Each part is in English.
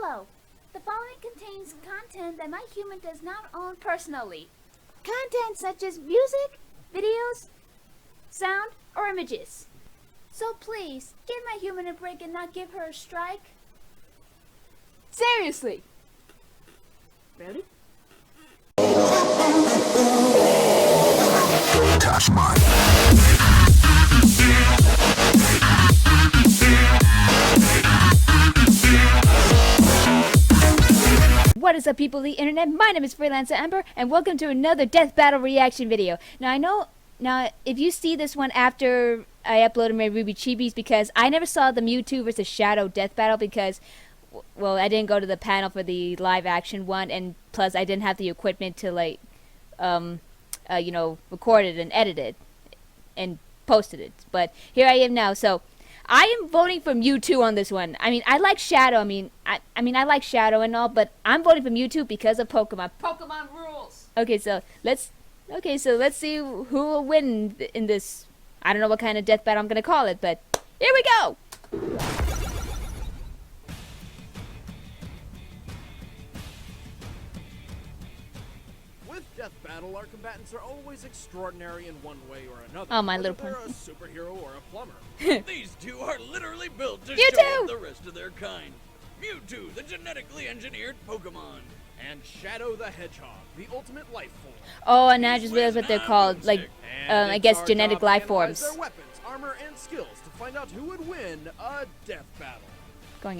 Hello. The following contains content that my human does not own personally. Content such as music, videos, sound, or images. So please, give my human a break and not give her a strike. Seriously. Ready? Touch mine. What is up, people of the internet? My name is Freelancer Ember, and welcome to another Death Battle reaction video. Now if you see this one after I uploaded my Ruby Chibis, because I never saw the Mewtwo versus Shadow Death Battle because, well, I didn't go to the panel for the live action one, and plus I didn't have the equipment to record it and edit it and posted it. But here I am now, so I am voting for Mewtwo on this one. I mean, I like Shadow. I like Shadow and all, but I'm voting for Mewtwo because of Pokemon. Pokemon rules. Okay, so let's see who will win in this. I don't know what kind of death battle I'm gonna call it, but here we go. With Death Battle, our combatants are always extraordinary in one way or another. Oh, my little whether they're pony. a superhero or a plumber. These two are literally built to Mewtwo! show off the rest of their kind. Mewtwo, the genetically engineered Pokémon. And Shadow the Hedgehog, the ultimate life form. Oh, and now I just realized what they're called. Like, And I it's guess our genetic job to life analyze forms. their weapons, armor, and skills to find out who would win a death battle. Going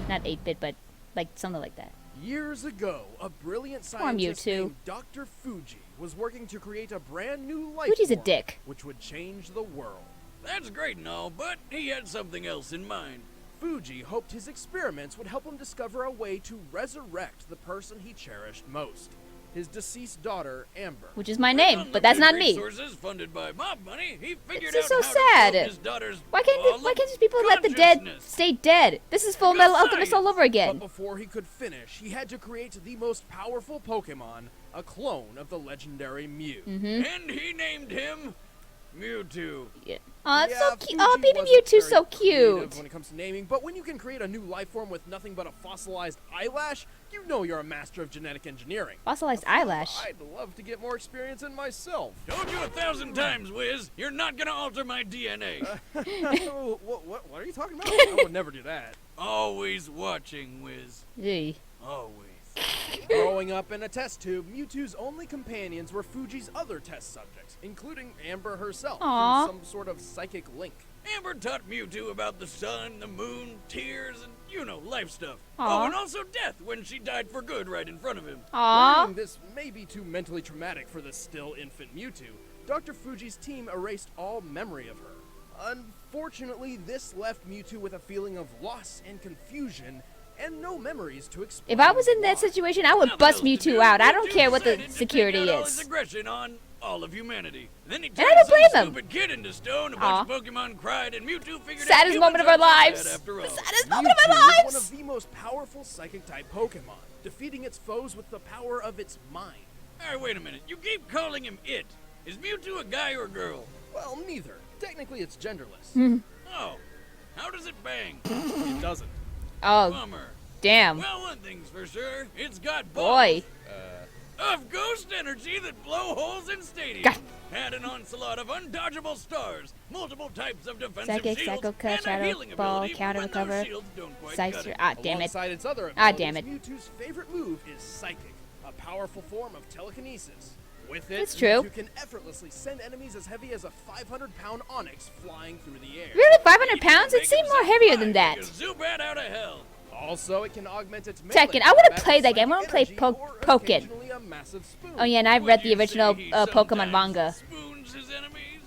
not 8-bit, but like something like that. Years ago, a brilliant Poor scientist Mewtwo. named Dr. Fuji was working to create a brand new life Fuji's a form, dick. which would change the world. That's great and all, but he had something else in mind. Fuji hoped his experiments would help him discover a way to resurrect the person he cherished most, his deceased daughter, Amber. Which is my name, but that's not me. Resources funded by mob money, he figured This out is so how sad. to build his daughter's Why can't these people let the dead consciousness. stay dead? This is Full Good Metal Alchemist all science. over again. But before he could finish, he had to create the most powerful Pokemon, a clone of the legendary Mew. And he named him Mewtwo. Yeah. Oh, it's so Yeah, cute. Oh, Fuji baby wasn't Mewtwo's very so creative cute. when it comes to naming, but when you can create a new life form with nothing but a fossilized eyelash, you know you're a master of genetic engineering. Fossilized eyelash. I'd love to get more experience in myself. Told you 1,000 times, Wiz. You're not gonna alter my DNA. what are you talking about? I would never do that. Always watching, Wiz. Gee. Always. Growing up in a test tube, Mewtwo's only companions were Fuji's other test subjects, including Amber herself, Aw. through some sort of psychic link. Amber taught Mewtwo about the sun, the moon, tears, and, life stuff. Aw. Oh, and also death when she died for good right in front of him. Aw. Learning this may be too mentally traumatic for the still infant Mewtwo, Dr. Fuji's team erased all memory of her. Unfortunately, this left Mewtwo with a feeling of loss and confusion, and no memories to explain. If I was in that why. situation, I would Nothing bust else to Mewtwo do, out. I don't Mewtwo care what the decided to security take out all his is. aggression on all of humanity. Then he And turned I don't some blame him. stupid kid into stone. A Aw. bunch of Pokemon cried, and Mewtwo figured out Saddest humans moment of our aren't that lives. bad after all. The saddest moment of our Mewtwo is one lives. of the most powerful psychic-type Pokemon, defeating its foes with the power of its mind. All right, wait a minute. You keep calling him it. Is Mewtwo a guy or a girl? Well, neither. Technically, it's genderless. Oh, how does it bang? It doesn't. Oh, Bummer. damn. Well, one thing's for sure. It's got Boy. of ghost energy that blow holes in stadiums. God. Had an onslaught of undodgeable stars, multiple types of defensive Psychic, shields, Psycho Cut, and a Shadow healing Ball, ability Counter when those Recover, shields don't quite Sight cut Str- it. Ah, damn it. Alongside its other Ah, abilities, damn it. Mewtwo's favorite move is Psychic, a powerful form of telekinesis. With it, It's true. Mewtwo can effortlessly send enemies as heavy as a 500-pound Onyx flying through the air. Really, 500 pounds? It Make seemed more himself heavier fly than that. like a Zubat out of hell. Also, it can augment its Tekken. melee I wanna combat play with that game. I wanna psychic play energy or Pokken. occasionally a massive spoon. Oh yeah, and I've Would read the you say original he Pokemon sometimes manga. Spoons his enemies?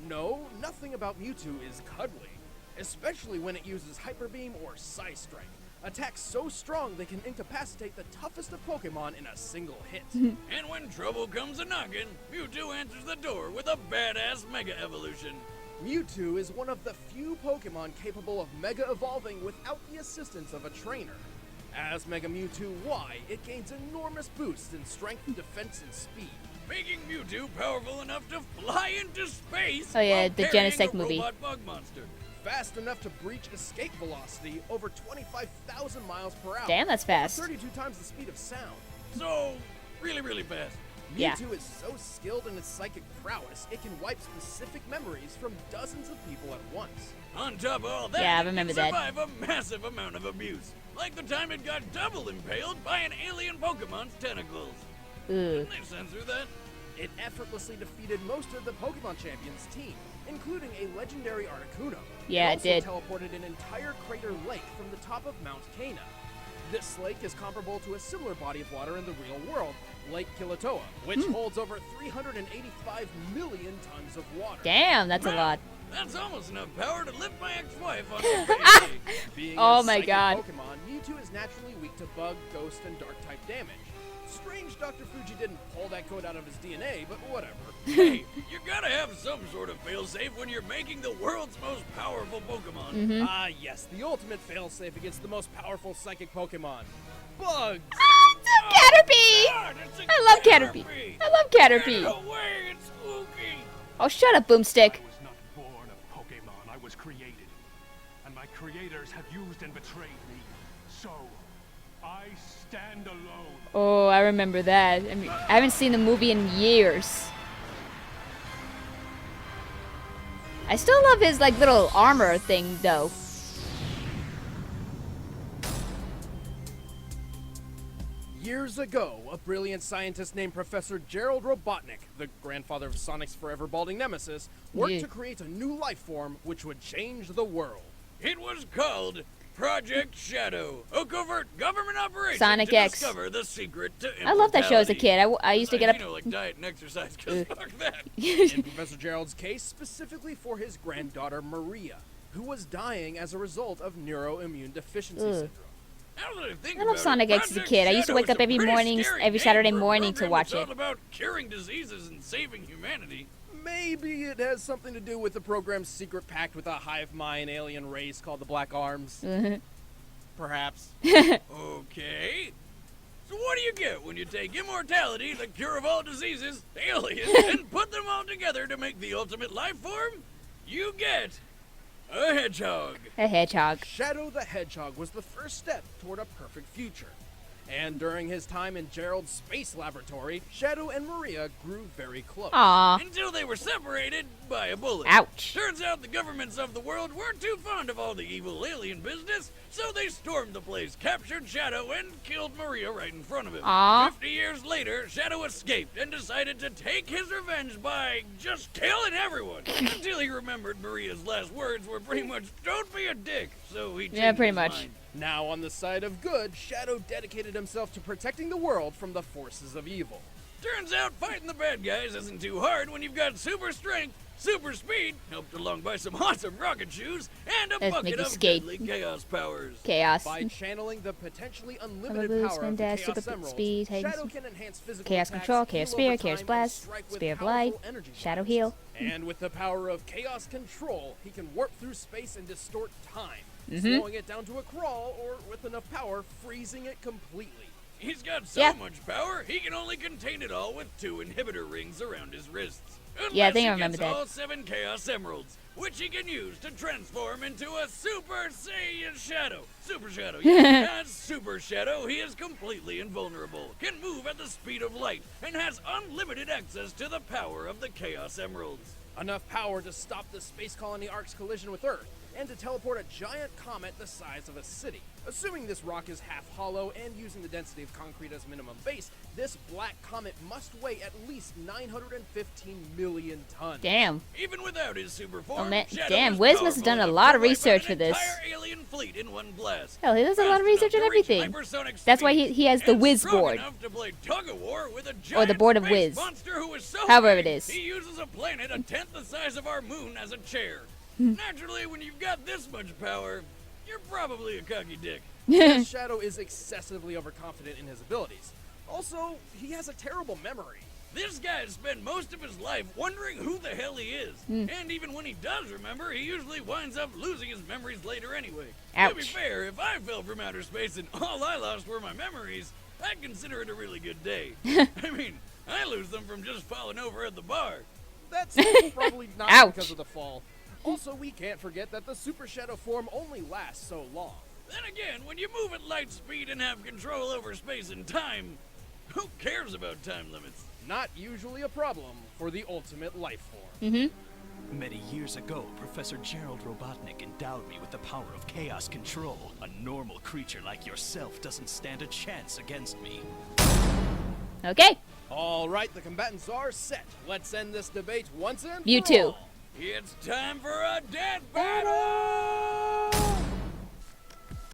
No, nothing about Mewtwo is cuddly, especially when it uses Hyper Beam or Psy Strike. Attacks so strong they can incapacitate the toughest of Pokemon in a single hit. And when trouble comes a-knockin', Mewtwo answers the door with a badass Mega Evolution. Mewtwo is one of the few Pokemon capable of Mega Evolving without the assistance of a trainer. As Mega Mewtwo Y, it gains enormous boosts in strength, defense, and speed. Making Mewtwo powerful enough to fly into space. Oh, yeah, while the parrying Genetic a movie. robot bug monster. fast enough to breach escape velocity over 25,000 miles per hour. Damn, that's fast. 32 times the speed of sound. So, really, really fast. Yeah. Mewtwo is so skilled in its psychic prowess, it can wipe specific memories from dozens of people at once. On top of all that, Yeah, I it remember can that. survive a massive amount of abuse. Like the time it got double impaled by an alien Pokemon's tentacles. Ugh. Didn't they censor that? It effortlessly defeated most of the Pokemon Champions team, including a legendary Articuno. Yeah, it also did. teleported an entire crater lake from the top of Mount Cana. This lake is comparable to a similar body of water in the real world, Lake Kilauea, which holds over 385 million tons of water. Damn, that's a lot. That's almost enough power to lift my ex-wife on her payday. Being Oh a my psychic God. Pokemon, Mewtwo is naturally weak to bug, ghost, and dark type damage. Strange Dr. Fuji didn't pull that code out of his DNA, but whatever. Hey, you gotta have some sort of failsafe when you're making the world's most powerful Pokemon. Ah, yes, the ultimate failsafe against the most powerful psychic Pokemon. Bugs! Caterpie! God, it's a I love Caterpie. I love Caterpie. Get away, it's spooky. Oh, shut up, Boomstick. I was not born of Pokemon, I was created. And my creators have used and betrayed me. So, I stand alone. Oh, I remember that. I mean, I haven't seen the movie in years. I still love his like little armor thing though. Years ago, a brilliant scientist named Professor Gerald Robotnik, the grandfather of Sonic's forever balding nemesis, worked Yeah. to create a new life form which would change the world. It was called Project Shadow, a covert government operation Sonic to X. discover the secret to I love that show as a immortality. kid. I used to get up. You know, like diet and exercise, because fuck that. In Professor Gerald's case, specifically for his granddaughter Maria, who was dying as a result of neuroimmune deficiency syndrome. Now that I think I love about Sonic it, X as a Project kid. I used to Shadow wake is up a every pretty morning, scary every name Saturday for a morning to program watch that's it. all about curing diseases and saving humanity. Maybe it has something to do with the program's secret pact with a hive mind alien race called the Black Arms. Perhaps. Okay. So what do you get when you take immortality, the cure of all diseases, aliens, and put them all together to make the ultimate life form? You get a hedgehog. A hedgehog. Shadow the Hedgehog was the first step toward a perfect future. And during his time in Gerald's space laboratory, Shadow and Maria grew very close. Aw. Until they were separated by a bullet. Ouch. Turns out the governments of the world weren't too fond of all the evil alien business, so they stormed the place, captured Shadow, and killed Maria right in front of him. Aw. 50 years later, Shadow escaped and decided to take his revenge by just killing everyone. Until he remembered Maria's last words were pretty much, "Don't be a dick," so he changed Yeah, pretty his much. mind. Now on the side of good, Shadow dedicated himself to protecting the world from the forces of evil. Turns out fighting the bad guys isn't too hard when you've got super strength, super speed, helped along by some awesome rocket shoes, and a Let's make bucket you of skate. deadly chaos powers. Chaos. By channeling the potentially unlimited Unlimited power spin of the dash, Chaos super Emeralds, speed, Shadow can enhance physical Chaos attacks, control, Chaos heal spear, over Chaos time, blast, and strike with spear of powerful light, energy shadow blasts. heal. And with the power of Chaos control, he can warp through space and distort time, slowing it down to a crawl, or with enough power, freezing it completely. He's got so Yeah. much power, he can only contain it all with 2 inhibitor rings around his wrists. Yeah, I Unless think I he remember gets that. all 7 Chaos Emeralds, which he can use to transform into a Super Saiyan Shadow. Super Shadow, yeah. As Super Shadow, he is completely invulnerable, can move at the speed of light, and has unlimited access to the power of the Chaos Emeralds. Enough power to stop the space colony Ark's collision with Earth, and to teleport a giant comet the size of a city. Assuming this rock is half hollow and using the density of concrete as minimum base, this black comet must weigh at least 915 million tons. Damn. Even without his super form, Oh, man. Shadow Damn, is Wiz must have powerful done a enough lot to of wipe out research an for this. entire alien fleet in one blast. Hell, he does a lot Fast of research enough on to reach everything. hypersonic That's why speed, he has the and Wiz strong board. enough to play tug-of-war with a Or the giant board of space Wiz. monster who is so However big, it is. he uses a planet a tenth the size of our moon as a chair. Naturally, when you've got this much power, you're probably a cocky dick. This Shadow is excessively overconfident in his abilities. Also, he has a terrible memory. This guy has spent most of his life wondering who the hell he is. And even when he does remember, he usually winds up losing his memories later anyway. To be Ouch. fair, if I fell from outer space and all I lost were my memories, I'd consider it a really good day. I mean, I lose them from just falling over at the bar. That's probably not Ouch. because of the fall. Also, we can't forget that the Super Shadow form only lasts so long. Then again, when you move at light speed and have control over space and time, who cares about time limits? Not usually a problem for the ultimate life form. Mm-hmm. Many years ago, Professor Gerald Robotnik endowed me with the power of chaos control. A normal creature like yourself doesn't stand a chance against me. Okay. All right, the combatants are set. Let's end this debate once and for Mewtwo. all. It's time for a death battle!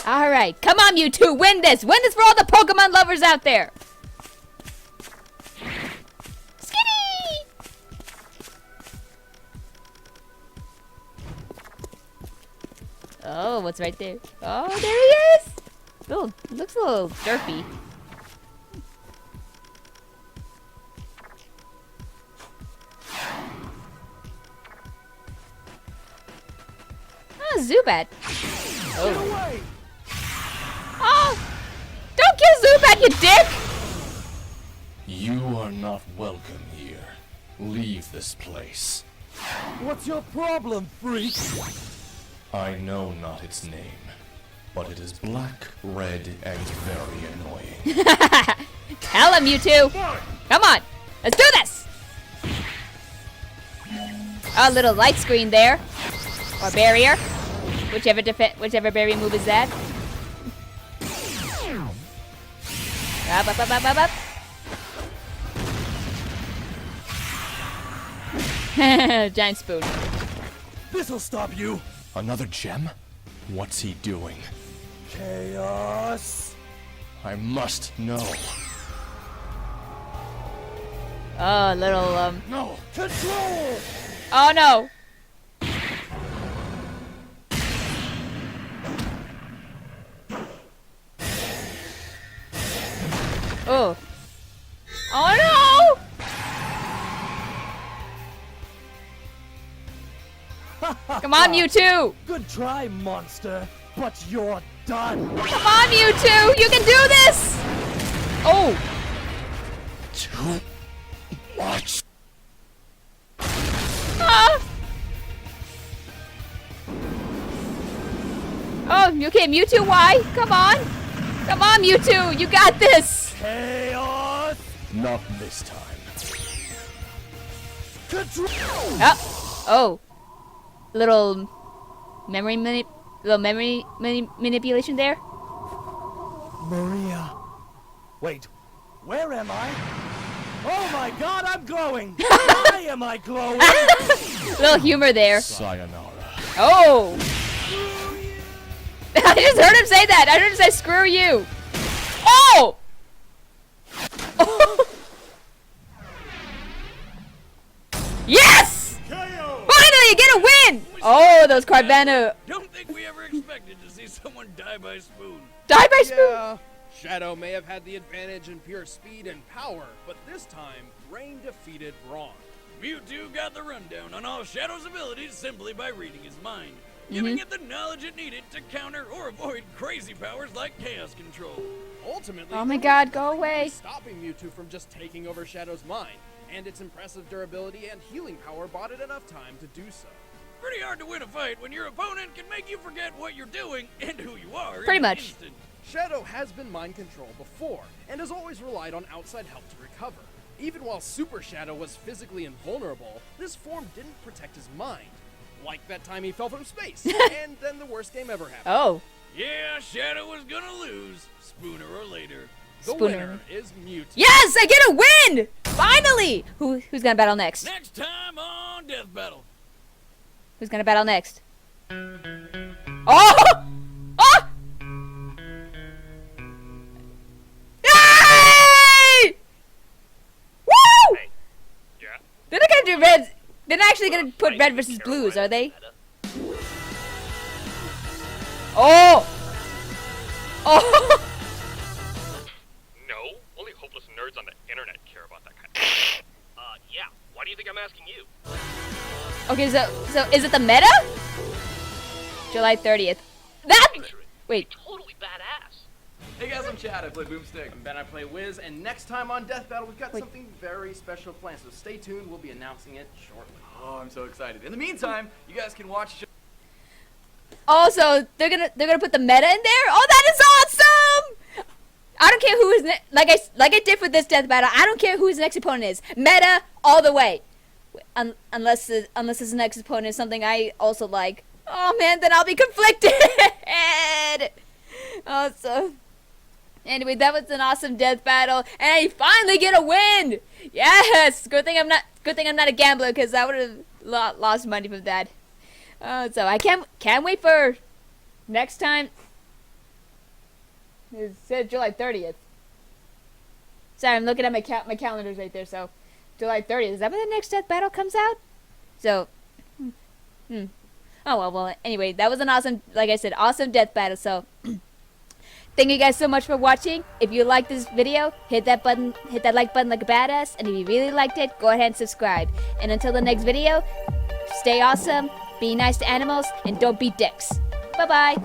All right. Come on, Mewtwo. Win this. Win this for all the Pokemon lovers out there. Skinny! Oh, what's right there? Oh, there he is. Oh, looks a little derpy. Oh, Zubat. Oh. Oh! Don't kill Zubat, you dick! You are not welcome here. Leave this place. What's your problem, freak? I know not its name, but it is black, red, and very annoying. Tell him, Mewtwo! Come on! Let's do this! A little light screen there. Or barrier. Whichever barrier move is that. Up. Giant spoon. This'll stop you. Another gem? What's he doing? Chaos. I must know. Oh, little, No! Control. Oh, no! Oh. Oh, no! Come on, Mewtwo! Good try, monster, but you're done. Come on, Mewtwo! You can do this! Oh! Too much. Ah! Oh, okay, Mewtwo, why? Come on! Come on, Mewtwo! You got this! Chaos. Not this time. Control. Oh. Little memory manipulation there. Maria. Wait, where am I? Oh my god, I'm glowing! Why am I glowing? Little humor there. Sayonara. Oh! I just heard him say that. I heard him say screw you. Oh! Oh! Yes! Finally, get a win! Oh, those Carvana. Don't think we ever expected to see someone die by spoon. Die by spoon. Yeah, Shadow may have had the advantage in pure speed and power, but this time, Rain defeated Brawn. Mewtwo got the rundown on all Shadow's abilities simply by reading his mind, giving it the knowledge it needed to counter or avoid crazy powers like Chaos Control. Ultimately, Oh my there was God, go nothing away. stopping Mewtwo from just taking over Shadow's mind, and its impressive durability and healing power bought it enough time to do so. Pretty hard to win a fight when your opponent can make you forget what you're doing and who you are. Pretty in an much. instant. Shadow has been mind controlled before, and has always relied on outside help to recover. Even while Super Shadow was physically invulnerable, this form didn't protect his mind. Like that time he fell from space, and then the worst game ever happened. Oh. Yeah, Shadow was gonna lose, sooner or later. The Spooner. winner is Mewtwo. Yes, I get a win! Finally! Who's gonna battle next? Next time on Death Battle. Who's gonna battle next? Oh! Oh! Yay! Woo! Yeah? They're not gonna do red. They're not actually gonna put red versus blues, are they? Oh! Oh! No, only hopeless nerds on the internet care about that kind of stuff. Yeah. Why do you think I'm asking you? Okay, so is it the meta? July 30th. That. Picture it. Wait. Totally badass. Hey guys, I'm Chad. I play Boomstick. I'm Ben, I play Wiz, and next time on Death Battle, we've got something very special planned, so stay tuned. We'll be announcing it shortly. Oh, I'm so excited. In the meantime, you guys can watch. Also, they're gonna put the meta in there. Oh, that is awesome! I don't care who is like I did for this death battle. I don't care who his next opponent is. Meta all the way. Unless his next opponent is something I also like. Oh man, then I'll be conflicted. Also, anyway, that was an awesome death battle, and I finally get a win. Yes, good thing I'm not a gambler, because I would have lost money from that. So I can't wait for next time. It said July 30th. Sorry, I'm looking at my calendars right there. So July 30th. Is that when the next death battle comes out? So, oh well. Anyway, that was an awesome, like I said, awesome death battle. So, thank you guys so much for watching. If you liked this video, hit that like button like a badass. And if you really liked it, go ahead and subscribe. And until the next video, stay awesome, be nice to animals, and don't be dicks. Bye bye.